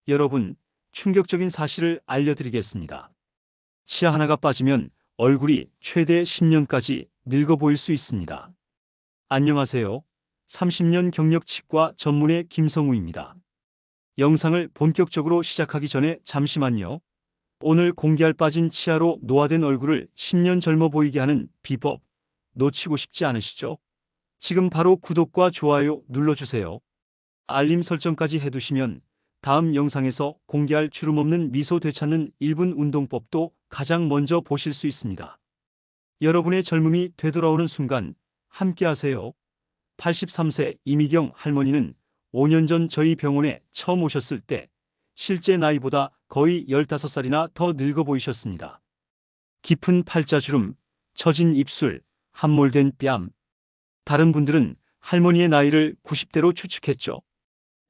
여러분, 충격적인 사실을 알려드리겠습니다. 치아 하나가 빠지면 얼굴이 최대 10년까지 늙어 보일 수 있습니다. 안녕하세요. 30년 경력 치과 전문의 김성우입니다. 영상을 본격적으로 시작하기 전에 잠시만요. 오늘 공개할 빠진 치아로 노화된 얼굴을 10년 젊어 보이게 하는 비법 놓치고 싶지 않으시죠? 지금 바로 구독과 좋아요 눌러주세요. 알림 설정까지 해두시면 다음 영상에서 공개할 주름 없는 미소 되찾는 1분 운동법도 가장 먼저 보실 수 있습니다. 여러분의 젊음이 되돌아오는 순간 함께 하세요. 83세 이미경 할머니는 5년 전 저희 병원에 처음 오셨을 때 실제 나이보다 거의 15살이나 더 늙어 보이셨습니다. 깊은 팔자주름, 처진 입술, 함몰된 뺨. 다른 분들은 할머니의 나이를 90대로 추측했죠.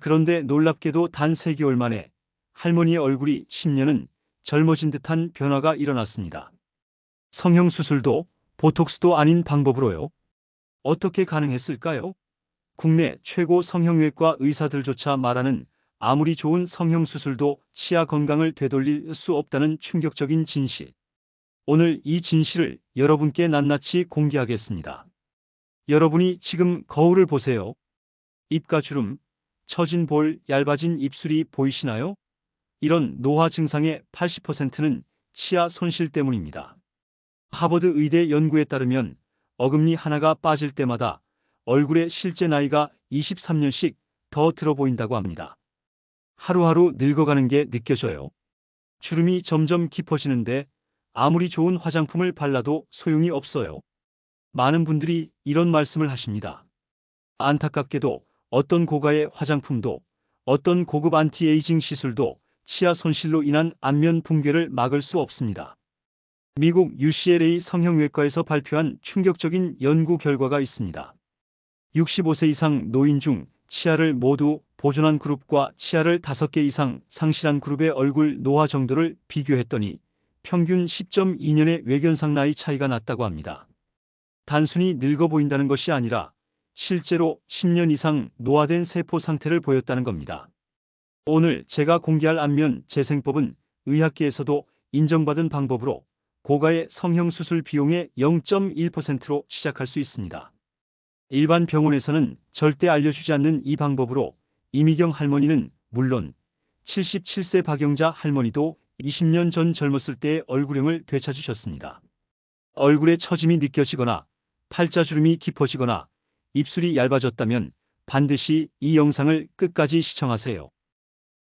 그런데 놀랍게도 단 3개월 만에 할머니의 얼굴이 10년은 젊어진 듯한 변화가 일어났습니다. 성형수술도 보톡스도 아닌 방법으로요. 어떻게 가능했을까요? 국내 최고 성형외과 의사들조차 말하는 아무리 좋은 성형수술도 치아 건강을 되돌릴 수 없다는 충격적인 진실. 오늘 이 진실을 여러분께 낱낱이 공개하겠습니다. 여러분이 지금 거울을 보세요. 입가 주름, 처진 볼, 얇아진 입술이 보이시나요? 이런 노화 증상의 80%는 치아 손실 때문입니다. 하버드 의대 연구에 따르면 어금니 하나가 빠질 때마다 얼굴의 실제 나이가 23년씩 더 들어 보인다고 합니다. 하루하루 늙어가는 게 느껴져요. 주름이 점점 깊어지는데 아무리 좋은 화장품을 발라도 소용이 없어요. 많은 분들이 이런 말씀을 하십니다. 안타깝게도 어떤 고가의 화장품도 어떤 고급 안티에이징 시술도 치아 손실로 인한 안면 붕괴를 막을 수 없습니다. 미국 UCLA 성형외과에서 발표한 충격적인 연구 결과가 있습니다. 65세 이상 노인 중 치아를 모두 보존한 그룹과 치아를 5개 이상 상실한 그룹의 얼굴 노화 정도를 비교했더니 평균 10.2년의 외견상 나이 차이가 났다고 합니다. 단순히 늙어 보인다는 것이 아니라 실제로 10년 이상 노화된 세포 상태를 보였다는 겁니다. 오늘 제가 공개할 안면 재생법은 의학계에서도 인정받은 방법으로 고가의 성형수술 비용의 0.1%로 시작할 수 있습니다. 일반 병원에서는 절대 알려주지 않는 이 방법으로 이미경 할머니는 물론 77세 박영자 할머니도 20년 전 젊었을 때의 얼굴형을 되찾으셨습니다. 얼굴에 처짐이 느껴지거나 팔자주름이 깊어지거나 입술이 얇아졌다면 반드시 이 영상을 끝까지 시청하세요.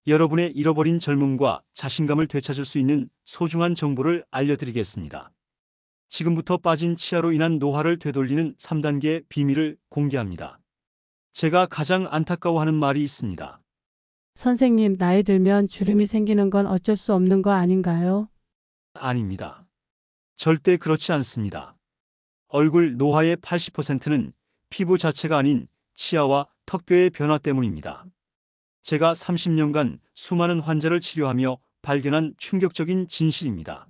여러분의 잃어버린 젊음과 자신감을 되찾을 수 있는 소중한 정보를 알려드리겠습니다. 지금부터 빠진 치아로 인한 노화를 되돌리는 3단계 비밀을 공개합니다. 제가 가장 안타까워하는 말이 있습니다. 선생님, 나이 들면 주름이 생기는 건 어쩔 수 없는 거 아닌가요? 아닙니다. 절대 그렇지 않습니다. 얼굴 노화의 80%는 피부 자체가 아닌 치아와 턱뼈의 변화 때문입니다. 제가 30년간 수많은 환자를 치료하며 발견한 충격적인 진실입니다.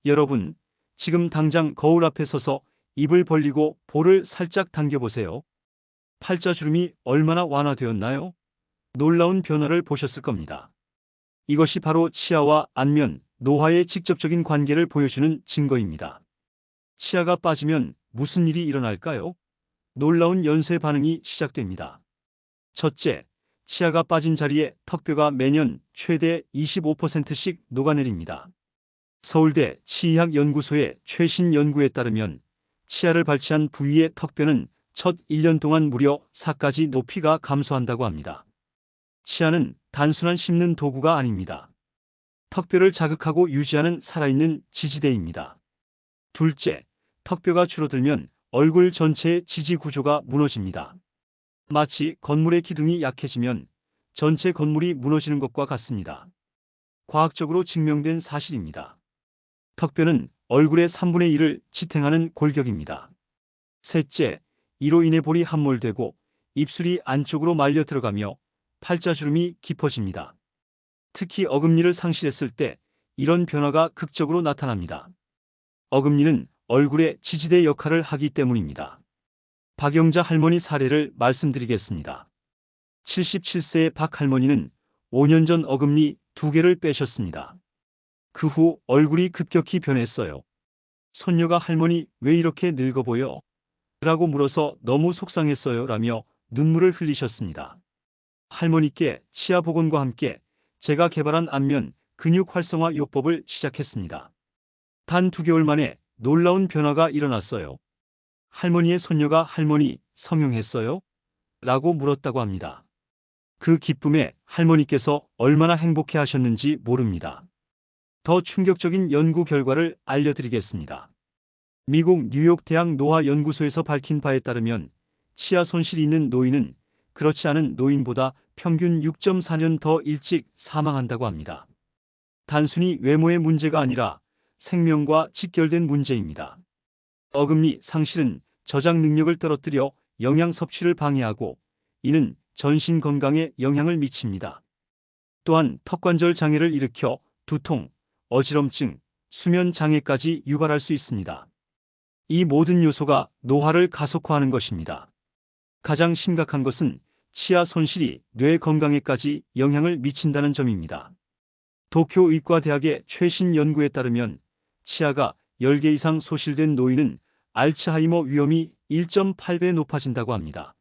여러분, 지금 당장 거울 앞에 서서 입을 벌리고 볼을 살짝 당겨보세요. 팔자주름이 얼마나 완화되었나요? 놀라운 변화를 보셨을 겁니다. 이것이 바로 치아와 안면, 노화의 직접적인 관계를 보여주는 증거입니다. 치아가 빠지면 무슨 일이 일어날까요? 놀라운 연쇄 반응이 시작됩니다. 첫째, 치아가 빠진 자리에 턱뼈가 매년 최대 25%씩 녹아내립니다. 서울대 치의학연구소의 최신 연구에 따르면 치아를 발치한 부위의 턱뼈는 첫 1년 동안 무려 4까지 높이가 감소한다고 합니다. 치아는 단순한 씹는 도구가 아닙니다. 턱뼈를 자극하고 유지하는 살아있는 지지대입니다. 둘째, 턱뼈가 줄어들면 얼굴 전체의 지지 구조가 무너집니다. 마치 건물의 기둥이 약해지면 전체 건물이 무너지는 것과 같습니다. 과학적으로 증명된 사실입니다. 턱뼈는 얼굴의 3분의 1을 지탱하는 골격입니다. 셋째, 이로 인해 볼이 함몰되고 입술이 안쪽으로 말려 들어가며 팔자주름이 깊어집니다. 특히 어금니를 상실했을 때 이런 변화가 극적으로 나타납니다. 어금니는 얼굴의 지지대 역할을 하기 때문입니다. 박영자 할머니 사례를 말씀드리겠습니다. 77세의 박 할머니는 5년 전 어금니 2개를 빼셨습니다. 그 후 얼굴이 급격히 변했어요. 손녀가 할머니 왜 이렇게 늙어 보여? 라고 물어서 너무 속상했어요 라며 눈물을 흘리셨습니다. 할머니께 치아 복원과 함께 제가 개발한 안면 근육 활성화 요법을 시작했습니다. 단 2개월 만에 놀라운 변화가 일어났어요. 할머니의 손녀가 할머니 성형했어요? 라고 물었다고 합니다. 그 기쁨에 할머니께서 얼마나 행복해 하셨는지 모릅니다. 더 충격적인 연구 결과를 알려드리겠습니다. 미국 뉴욕 대학 노화연구소에서 밝힌 바에 따르면 치아 손실이 있는 노인은 그렇지 않은 노인보다 평균 6.4년 더 일찍 사망한다고 합니다. 단순히 외모의 문제가 아니라 생명과 직결된 문제입니다. 어금니 상실은 저장 능력을 떨어뜨려 영양 섭취를 방해하고 이는 전신 건강에 영향을 미칩니다. 또한 턱관절 장애를 일으켜 두통, 어지럼증, 수면 장애까지 유발할 수 있습니다. 이 모든 요소가 노화를 가속화하는 것입니다. 가장 심각한 것은 치아 손실이 뇌 건강에까지 영향을 미친다는 점입니다. 도쿄 의과대학의 최신 연구에 따르면 치아가 10개 이상 소실된 노인은 알츠하이머 위험이 1.8배 높아진다고 합니다.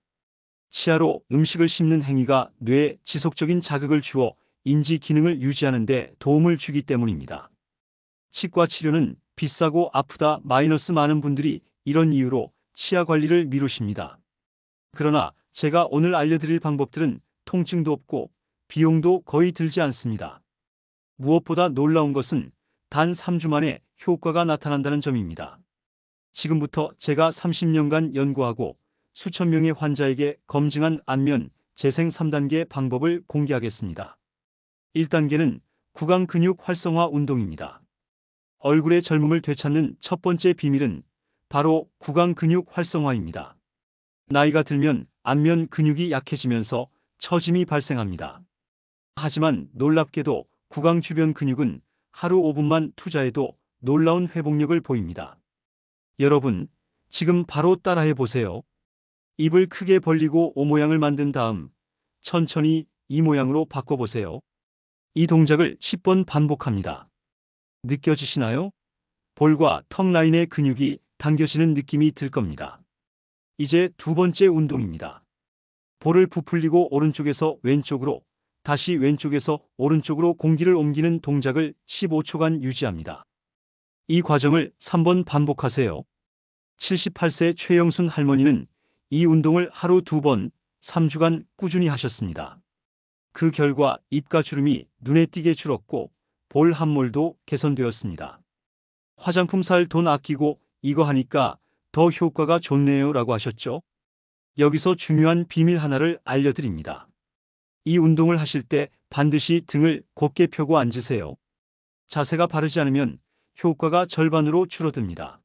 치아로 음식을 씹는 행위가 뇌에 지속적인 자극을 주어 인지 기능을 유지하는 데 도움을 주기 때문입니다. 치과 치료는 비싸고 아프다 마이너스 많은 분들이 이런 이유로 치아 관리를 미루십니다. 그러나 제가 오늘 알려드릴 방법들은 통증도 없고 비용도 거의 들지 않습니다. 무엇보다 놀라운 것은 단 3주 만에 효과가 나타난다는 점입니다. 지금부터 제가 30년간 연구하고 수천 명의 환자에게 검증한 안면 재생 3단계 방법을 공개하겠습니다. 1단계는 구강 근육 활성화 운동입니다. 얼굴의 젊음을 되찾는 첫 번째 비밀은 바로 구강 근육 활성화입니다. 나이가 들면 안면 근육이 약해지면서 처짐이 발생합니다. 하지만 놀랍게도 구강 주변 근육은 하루 5분만 투자해도 놀라운 회복력을 보입니다. 여러분, 지금 바로 따라해 보세요. 입을 크게 벌리고 O 모양을 만든 다음 천천히 이 모양으로 바꿔보세요. 이 동작을 10번 반복합니다. 느껴지시나요? 볼과 턱 라인의 근육이 당겨지는 느낌이 들 겁니다. 이제 두 번째 운동입니다. 볼을 부풀리고 오른쪽에서 왼쪽으로, 다시 왼쪽에서 오른쪽으로 공기를 옮기는 동작을 15초간 유지합니다. 이 과정을 3번 반복하세요. 78세 최영순 할머니는 이 운동을 하루 2번, 3주간 꾸준히 하셨습니다. 그 결과 입가 주름이 눈에 띄게 줄었고 볼 함몰도 개선되었습니다. 화장품 살 돈 아끼고 이거 하니까 더 효과가 좋네요 라고 하셨죠? 여기서 중요한 비밀 하나를 알려드립니다. 이 운동을 하실 때 반드시 등을 곧게 펴고 앉으세요. 자세가 바르지 않으면 효과가 절반으로 줄어듭니다.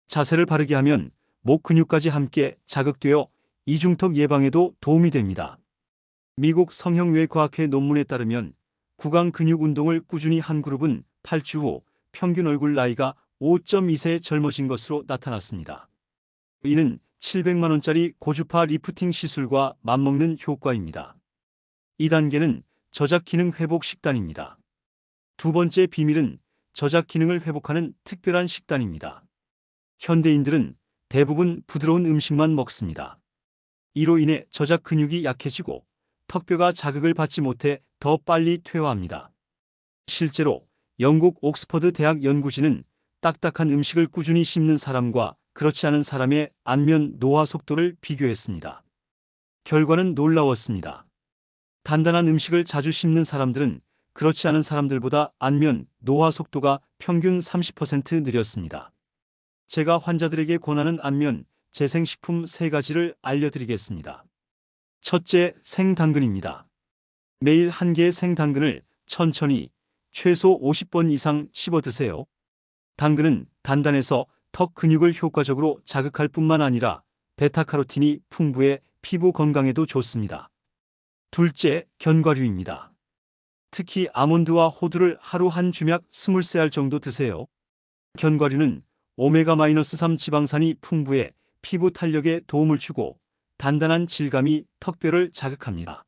자세를 바르게 하면 목 근육까지 함께 자극되어 이중턱 예방에도 도움이 됩니다. 미국 성형외과학회 논문에 따르면 구강 근육 운동을 꾸준히 한 그룹은 8주 후 평균 얼굴 나이가 5.2세 젊어진 것으로 나타났습니다. 이는 700만 원짜리 고주파 리프팅 시술과 맞먹는 효과입니다. 2단계는 저작 기능 회복 식단입니다. 두 번째 비밀은 저작 기능을 회복하는 특별한 식단입니다. 현대인들은 대부분 부드러운 음식만 먹습니다. 이로 인해 저작 근육이 약해지고 턱뼈가 자극을 받지 못해 더 빨리 퇴화합니다. 실제로 영국 옥스퍼드 대학 연구진은 딱딱한 음식을 꾸준히 씹는 사람과 그렇지 않은 사람의 안면 노화 속도를 비교했습니다. 결과는 놀라웠습니다. 단단한 음식을 자주 씹는 사람들은 그렇지 않은 사람들보다 안면 노화 속도가 평균 30% 느렸습니다. 제가 환자들에게 권하는 안면 재생식품 3가지를 알려드리겠습니다. 첫째, 생당근입니다. 매일 1개의 생당근을 천천히 최소 50번 이상 씹어 드세요. 당근은 단단해서 턱 근육을 효과적으로 자극할 뿐만 아니라 베타카로틴이 풍부해 피부 건강에도 좋습니다. 둘째, 견과류입니다. 특히 아몬드와 호두를 하루 한 주맥 20알 정도 드세요. 견과류는 오메가-3 지방산이 풍부해 피부 탄력에 도움을 주고 단단한 질감이 턱뼈를 자극합니다.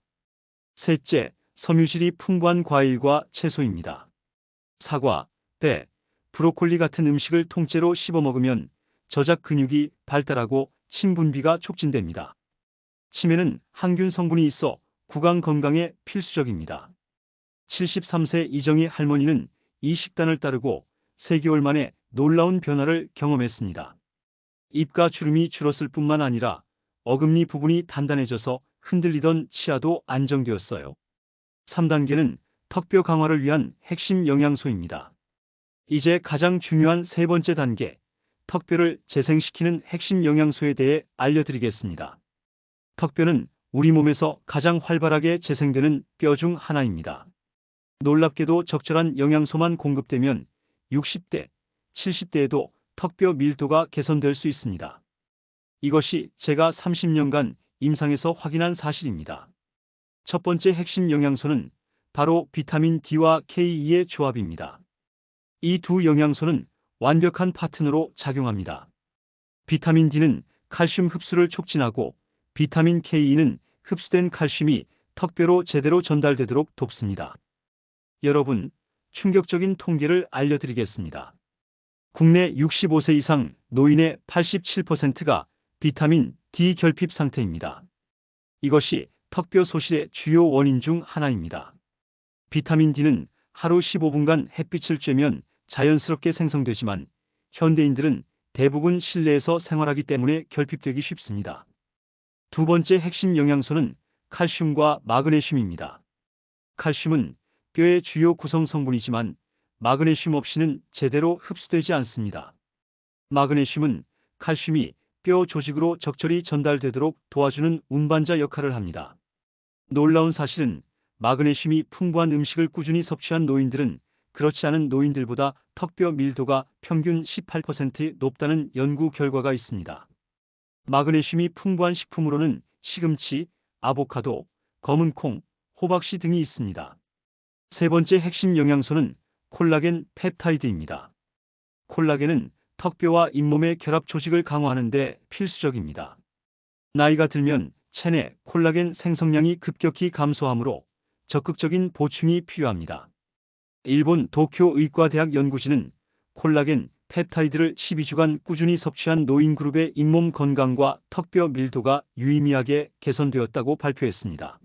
셋째, 섬유질이 풍부한 과일과 채소입니다. 사과, 배, 브로콜리 같은 음식을 통째로 씹어 먹으면 저작 근육이 발달하고 침 분비가 촉진됩니다. 치매는 항균 성분이 있어 구강 건강에 필수적입니다. 73세 이정희 할머니는 이 식단을 따르고 3개월 만에 놀라운 변화를 경험했습니다. 입가 주름이 줄었을 뿐만 아니라 어금니 부분이 단단해져서 흔들리던 치아도 안정되었어요. 3단계는 턱뼈 강화를 위한 핵심 영양소입니다. 이제 가장 중요한 3번째 단계, 턱뼈를 재생시키는 핵심 영양소에 대해 알려드리겠습니다. 턱뼈는 우리 몸에서 가장 활발하게 재생되는 뼈 중 하나입니다. 놀랍게도 적절한 영양소만 공급되면 60대, 70대에도 턱뼈 밀도가 개선될 수 있습니다. 이것이 제가 30년간 임상에서 확인한 사실입니다. 첫 번째 핵심 영양소는 바로 비타민 D와 K2의 조합입니다. 이 두 영양소는 완벽한 파트너로 작용합니다. 비타민 D는 칼슘 흡수를 촉진하고 비타민 K2는 흡수된 칼슘이 턱뼈로 제대로 전달되도록 돕습니다. 여러분, 충격적인 통계를 알려드리겠습니다. 국내 65세 이상 노인의 87%가 비타민 D 결핍 상태입니다. 이것이 턱뼈 소실의 주요 원인 중 하나입니다. 비타민 D는 하루 15분간 햇빛을 쬐면 자연스럽게 생성되지만 현대인들은 대부분 실내에서 생활하기 때문에 결핍되기 쉽습니다. 두 번째 핵심 영양소는 칼슘과 마그네슘입니다. 칼슘은 뼈의 주요 구성 성분이지만 마그네슘 없이는 제대로 흡수되지 않습니다. 마그네슘은 칼슘이 뼈 조직으로 적절히 전달되도록 도와주는 운반자 역할을 합니다. 놀라운 사실은 마그네슘이 풍부한 음식을 꾸준히 섭취한 노인들은 그렇지 않은 노인들보다 턱뼈 밀도가 평균 18% 높다는 연구 결과가 있습니다. 마그네슘이 풍부한 식품으로는 시금치, 아보카도, 검은 콩, 호박씨 등이 있습니다. 세 번째 핵심 영양소는 콜라겐 펩타이드입니다. 콜라겐은 턱뼈와 잇몸의 결합 조직을 강화하는 데 필수적입니다. 나이가 들면 체내 콜라겐 생성량이 급격히 감소하므로 적극적인 보충이 필요합니다. 일본 도쿄 의과대학 연구진은 콜라겐 펩타이드를 12주간 꾸준히 섭취한 노인 그룹의 잇몸 건강과 턱뼈 밀도가 유의미하게 개선되었다고 발표했습니다.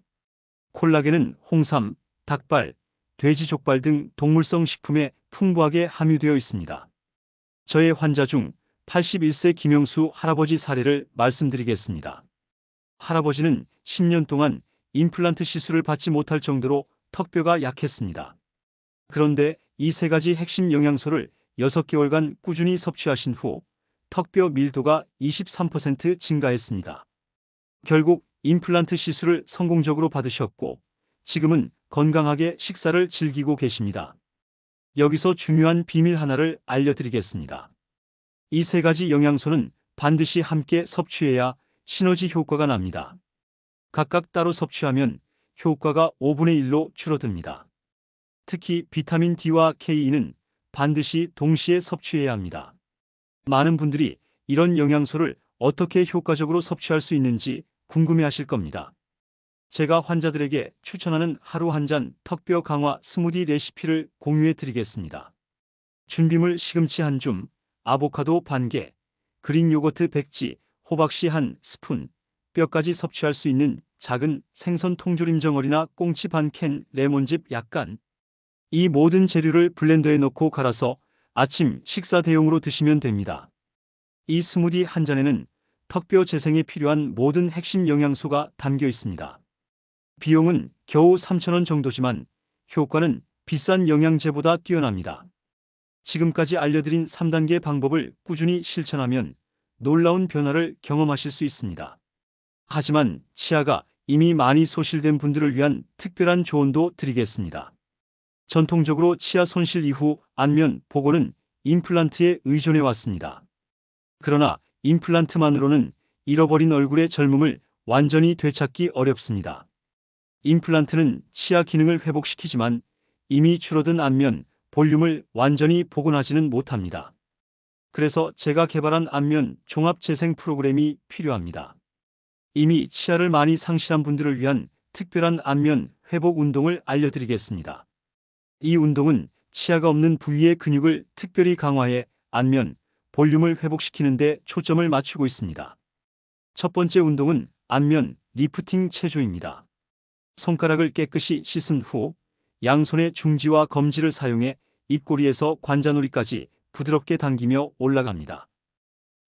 콜라겐은 홍삼, 닭발, 돼지 족발 등 동물성 식품에 풍부하게 함유되어 있습니다. 저의 환자 중 81세 김영수 할아버지 사례를 말씀드리겠습니다. 할아버지는 10년 동안 임플란트 시술을 받지 못할 정도로 턱뼈가 약했습니다. 그런데 이 3가지 핵심 영양소를 6개월간 꾸준히 섭취하신 후 턱뼈 밀도가 23% 증가했습니다. 결국 임플란트 시술을 성공적으로 받으셨고 지금은 건강하게 식사를 즐기고 계십니다. 여기서 중요한 비밀 하나를 알려드리겠습니다. 이 3가지 영양소는 반드시 함께 섭취해야 시너지 효과가 납니다. 각각 따로 섭취하면 효과가 5분의 1로 줄어듭니다. 특히 비타민 D와 K는 반드시 동시에 섭취해야 합니다. 많은 분들이 이런 영양소를 어떻게 효과적으로 섭취할 수 있는지 궁금해하실 겁니다. 제가 환자들에게 추천하는 하루 한 잔 턱뼈 강화 스무디 레시피를 공유해 드리겠습니다. 준비물 시금치 한 줌, 아보카도 반 개, 그릭 요거트 백지, 호박씨 한 스푼, 뼈까지 섭취할 수 있는 작은 생선 통조림 덩어리나 꽁치 반 캔, 레몬즙 약간. 이 모든 재료를 블렌더에 넣고 갈아서 아침 식사 대용으로 드시면 됩니다. 이 스무디 한 잔에는 턱뼈 재생에 필요한 모든 핵심 영양소가 담겨 있습니다. 비용은 겨우 3,000원 정도지만 효과는 비싼 영양제보다 뛰어납니다. 지금까지 알려드린 3단계 방법을 꾸준히 실천하면 놀라운 변화를 경험하실 수 있습니다. 하지만 치아가 이미 많이 소실된 분들을 위한 특별한 조언도 드리겠습니다. 전통적으로 치아 손실 이후 안면 보고는 임플란트에 의존해 왔습니다. 그러나 임플란트만으로는 잃어버린 얼굴의 젊음을 완전히 되찾기 어렵습니다. 임플란트는 치아 기능을 회복시키지만 이미 줄어든 안면 볼륨을 완전히 복원하지는 못합니다. 그래서 제가 개발한 안면 종합 재생 프로그램이 필요합니다. 이미 치아를 많이 상실한 분들을 위한 특별한 안면 회복 운동을 알려드리겠습니다. 이 운동은 치아가 없는 부위의 근육을 특별히 강화해 안면, 볼륨을 회복시키는 데 초점을 맞추고 있습니다. 첫 번째 운동은 안면 리프팅 체조입니다. 손가락을 깨끗이 씻은 후 양손의 중지와 검지를 사용해 입꼬리에서 관자놀이까지 부드럽게 당기며 올라갑니다.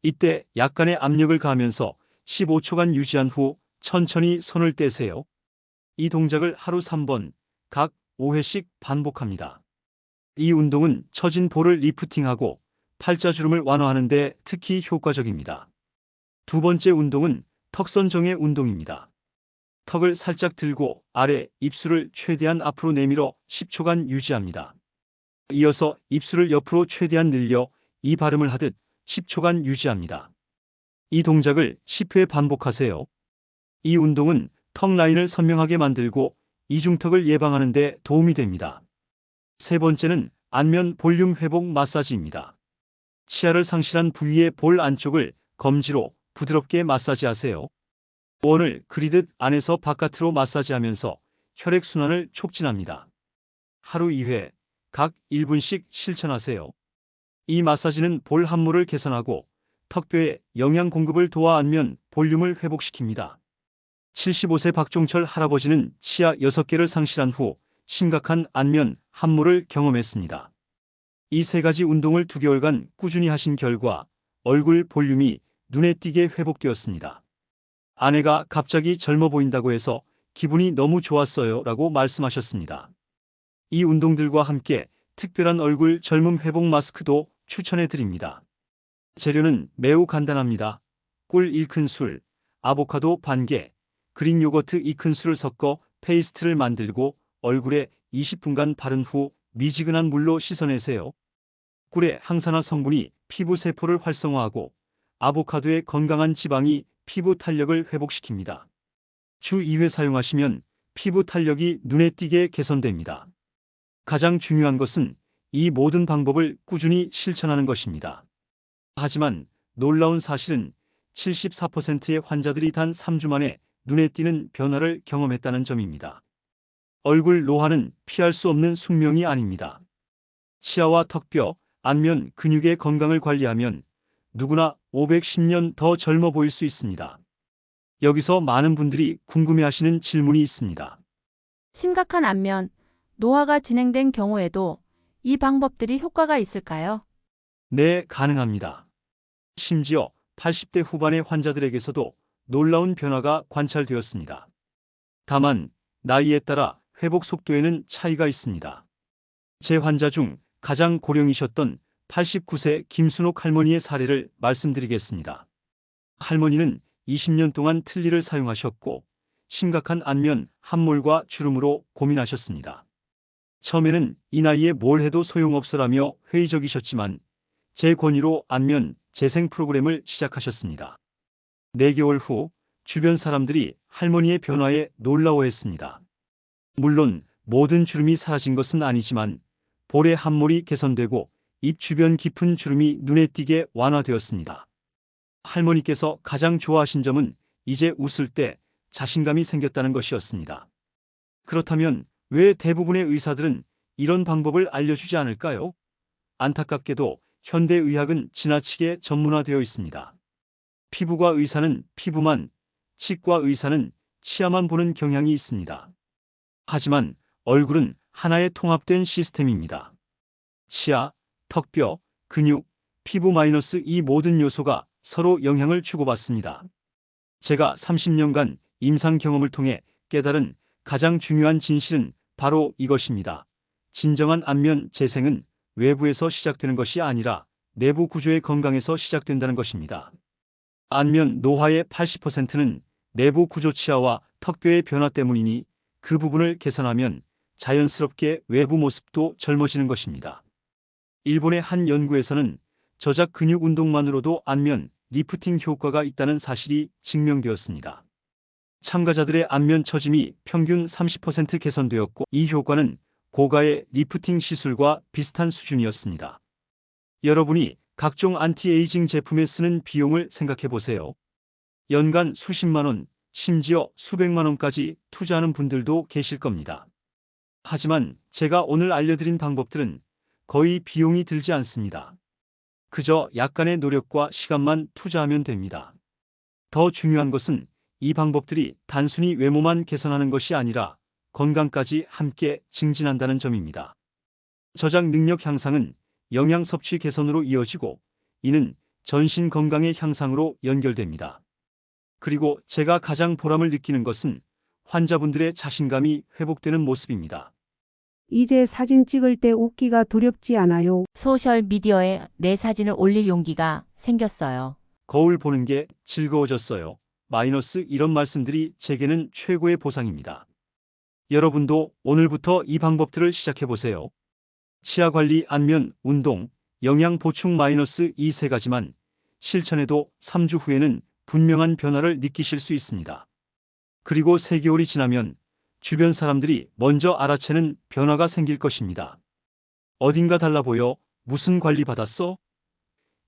이때 약간의 압력을 가하면서 15초간 유지한 후 천천히 손을 떼세요. 이 동작을 하루 3번, 각 5회씩 반복합니다. 이 운동은 처진 볼을 리프팅하고 팔자주름을 완화하는 데 특히 효과적입니다. 두 번째 운동은 턱선정의 운동입니다. 턱을 살짝 들고 아래 입술을 최대한 앞으로 내밀어 10초간 유지합니다. 이어서 입술을 옆으로 최대한 늘려 이 발음을 하듯 10초간 유지합니다. 이 동작을 10회 반복하세요. 이 운동은 턱 라인을 선명하게 만들고 이중턱을 예방하는 데 도움이 됩니다. 세 번째는 안면 볼륨 회복 마사지입니다. 치아를 상실한 부위의 볼 안쪽을 검지로 부드럽게 마사지하세요. 원을 그리듯 안에서 바깥으로 마사지하면서 혈액순환을 촉진합니다. 하루 2회, 각 1분씩 실천하세요. 이 마사지는 볼 함몰을 개선하고 턱뼈에 영양 공급을 도와 안면 볼륨을 회복시킵니다. 75세 박종철 할아버지는 치아 6개를 상실한 후 심각한 안면 함몰을 경험했습니다. 이 세 가지 운동을 2개월간 꾸준히 하신 결과 얼굴 볼륨이 눈에 띄게 회복되었습니다. 아내가 갑자기 젊어 보인다고 해서 기분이 너무 좋았어요 라고 말씀하셨습니다. 이 운동들과 함께 특별한 얼굴 젊음 회복 마스크도 추천해 드립니다. 재료는 매우 간단합니다. 꿀 1큰술, 아보카도 반개, 그릭 요거트 2큰술을 섞어 페이스트를 만들고 얼굴에 20분간 바른 후 미지근한 물로 씻어내세요. 꿀의 항산화 성분이 피부 세포를 활성화하고 아보카도의 건강한 지방이 피부 탄력을 회복시킵니다. 주 2회 사용하시면 피부 탄력이 눈에 띄게 개선됩니다. 가장 중요한 것은 이 모든 방법을 꾸준히 실천하는 것입니다. 하지만 놀라운 사실은 74%의 환자들이 단 3주 만에 눈에 띄는 변화를 경험했다는 점입니다. 얼굴 노화는 피할 수 없는 숙명이 아닙니다. 치아와 턱뼈, 안면 근육의 건강을 관리하면 누구나 510년 더 젊어 보일 수 있습니다. 여기서 많은 분들이 궁금해하시는 질문이 있습니다. 심각한 안면, 노화가 진행된 경우에도 이 방법들이 효과가 있을까요? 네, 가능합니다. 심지어 80대 후반의 환자들에게서도 놀라운 변화가 관찰되었습니다. 다만 나이에 따라 회복 속도에는 차이가 있습니다. 제 환자 중 가장 고령이셨던 89세 김순옥 할머니의 사례를 말씀드리겠습니다. 할머니는 20년 동안 틀니를 사용하셨고 심각한 안면 함몰과 주름으로 고민하셨습니다. 처음에는 이 나이에 뭘 해도 소용없어라며 회의적이셨지만 제 권유로 안면 재생 프로그램을 시작하셨습니다. 4개월 후 주변 사람들이 할머니의 변화에 놀라워했습니다. 물론 모든 주름이 사라진 것은 아니지만 볼의 함몰이 개선되고 입 주변 깊은 주름이 눈에 띄게 완화되었습니다. 할머니께서 가장 좋아하신 점은 이제 웃을 때 자신감이 생겼다는 것이었습니다. 그렇다면 왜 대부분의 의사들은 이런 방법을 알려주지 않을까요? 안타깝게도 현대의학은 지나치게 전문화되어 있습니다. 피부과 의사는 피부만, 치과 의사는 치아만 보는 경향이 있습니다. 하지만 얼굴은 하나의 통합된 시스템입니다. 치아, 턱뼈, 근육, 피부 마이너스 이 모든 요소가 서로 영향을 주고받습니다. 제가 30년간 임상 경험을 통해 깨달은 가장 중요한 진실은 바로 이것입니다. 진정한 안면 재생은 외부에서 시작되는 것이 아니라 내부 구조의 건강에서 시작된다는 것입니다. 안면 노화의 80%는 내부 구조 치아와 턱뼈의 변화 때문이니 그 부분을 개선하면 자연스럽게 외부 모습도 젊어지는 것입니다. 일본의 한 연구에서는 저작 근육 운동만으로도 안면 리프팅 효과가 있다는 사실이 증명되었습니다. 참가자들의 안면 처짐이 평균 30% 개선되었고 이 효과는 고가의 리프팅 시술과 비슷한 수준이었습니다. 여러분이 각종 안티에이징 제품에 쓰는 비용을 생각해 보세요. 연간 수십만 원, 심지어 수백만 원까지 투자하는 분들도 계실 겁니다. 하지만 제가 오늘 알려드린 방법들은 거의 비용이 들지 않습니다. 그저 약간의 노력과 시간만 투자하면 됩니다. 더 중요한 것은 이 방법들이 단순히 외모만 개선하는 것이 아니라 건강까지 함께 증진한다는 점입니다. 저작 능력 향상은 영양 섭취 개선으로 이어지고 이는 전신 건강의 향상으로 연결됩니다. 그리고 제가 가장 보람을 느끼는 것은 환자분들의 자신감이 회복되는 모습입니다. 이제 사진 찍을 때 웃기가 두렵지 않아요. 소셜미디어에 내 사진을 올릴 용기가 생겼어요. 거울 보는 게 즐거워졌어요. 마이너스 이런 말씀들이 제게는 최고의 보상입니다. 여러분도 오늘부터 이 방법들을 시작해보세요. 치아 관리, 안면, 운동, 영양 보충 마이너스 이 세 가지만 실천해도 3주 후에는 분명한 변화를 느끼실 수 있습니다. 그리고 3개월이 지나면 주변 사람들이 먼저 알아채는 변화가 생길 것입니다. 어딘가 달라 보여? 무슨 관리 받았어?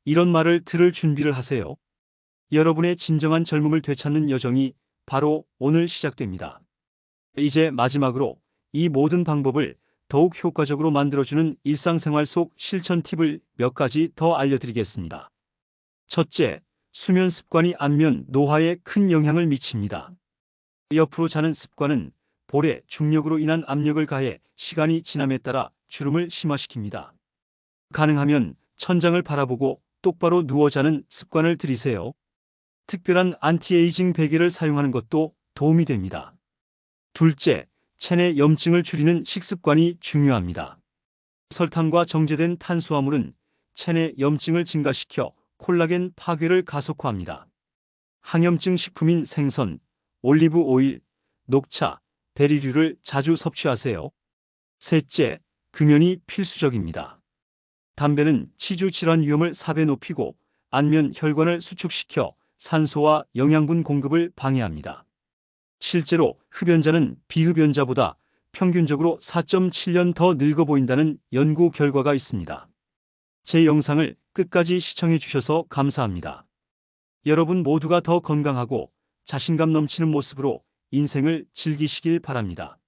이런 말을 들을 준비를 하세요. 여러분의 진정한 젊음을 되찾는 여정이 바로 오늘 시작됩니다. 이제 마지막으로 이 모든 방법을 더욱 효과적으로 만들어주는 일상생활 속 실천 팁을 몇 가지 더 알려드리겠습니다. 첫째, 수면 습관이 안면 노화에 큰 영향을 미칩니다. 옆으로 자는 습관은 볼에 중력으로 인한 압력을 가해 시간이 지남에 따라 주름을 심화시킵니다. 가능하면 천장을 바라보고 똑바로 누워 자는 습관을 들이세요. 특별한 안티에이징 베개를 사용하는 것도 도움이 됩니다. 둘째, 체내 염증을 줄이는 식습관이 중요합니다. 설탕과 정제된 탄수화물은 체내 염증을 증가시켜 콜라겐 파괴를 가속화합니다. 항염증 식품인 생선, 올리브 오일, 녹차, 베리류를 자주 섭취하세요. 셋째, 금연이 필수적입니다. 담배는 치주 질환 위험을 4배 높이고 안면 혈관을 수축시켜 산소와 영양분 공급을 방해합니다. 실제로 흡연자는 비흡연자보다 평균적으로 4.7년 더 늙어 보인다는 연구 결과가 있습니다. 제 영상을 끝까지 시청해 주셔서 감사합니다. 여러분 모두가 더 건강하고 자신감 넘치는 모습으로 인생을 즐기시길 바랍니다.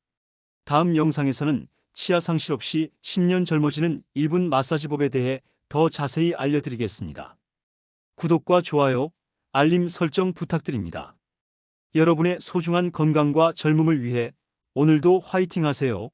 다음 영상에서는 치아 상실 없이 10년 젊어지는 1분 마사지법에 대해 더 자세히 알려드리겠습니다. 구독과 좋아요, 알림 설정 부탁드립니다. 여러분의 소중한 건강과 젊음을 위해 오늘도 화이팅 하세요.